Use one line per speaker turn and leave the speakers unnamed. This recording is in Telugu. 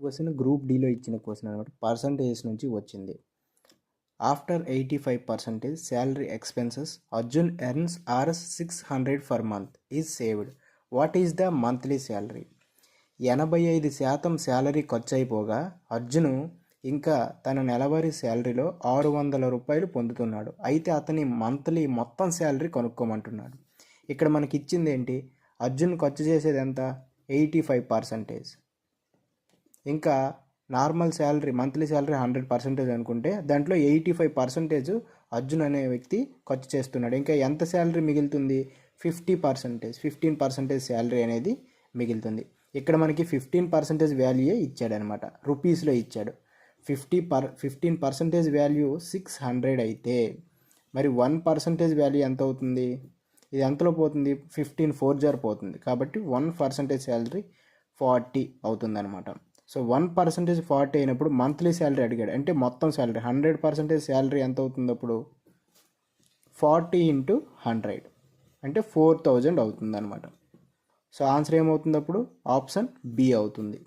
క్వశ్చన్ గ్రూప్ డీలో ఇచ్చిన క్వశ్చన్ అనమాట. పర్సంటేజ్ నుంచి వచ్చింది. After 85% salary expenses Arjun earns Rs 600 for month is saved. What is the monthly salary? 85% salary ఖర్చు అయిపోగా అర్జును ఇంకా తన నెలవారీ శాలరీలో 600 రూపాయలు పొందుతున్నాడు. అయితే అతని మంత్లీ మొత్తం శాలరీ కనుక్కోమంటున్నాడు. ఇక్కడ మనకి ఇచ్చింది ఏంటి? అర్జున్ ఖర్చు చేసేది ఎంత? 85%. ఇంకా నార్మల్ శాలరీ మంత్లీ శాలరీ 100% అనుకుంటే దాంట్లో 85% అర్జున్ అనే వ్యక్తి ఖర్చు చేస్తున్నాడు. ఇంకా ఎంత శాలరీ మిగులుతుంది? 50%. 15% శాలరీ అనేది మిగులుతుంది. ఇక్కడ మనకి 15% వాల్యూయే ఇచ్చాడనమాట. రూపీస్లో ఇచ్చాడు. 15% వాల్యూ 600 అయితే మరి 1% వాల్యూ ఎంత అవుతుంది? ఇది ఎంతలో పోతుంది? 15 4 జార్ పోతుంది. కాబట్టి 1% శాలరీ 40 అవుతుంది అనమాట. సో 1% 40 అయినప్పుడు మంత్లీ శాలరీ అడిగాడు. అంటే మొత్తం శాలరీ 100% శాలరీ ఎంత అవుతుంది అప్పుడు? 40 × 100 అంటే 4000 అవుతుంది అనమాట. సో ఆన్సర్ ఏమవుతుంది అప్పుడు? ఆప్షన్ బి అవుతుంది.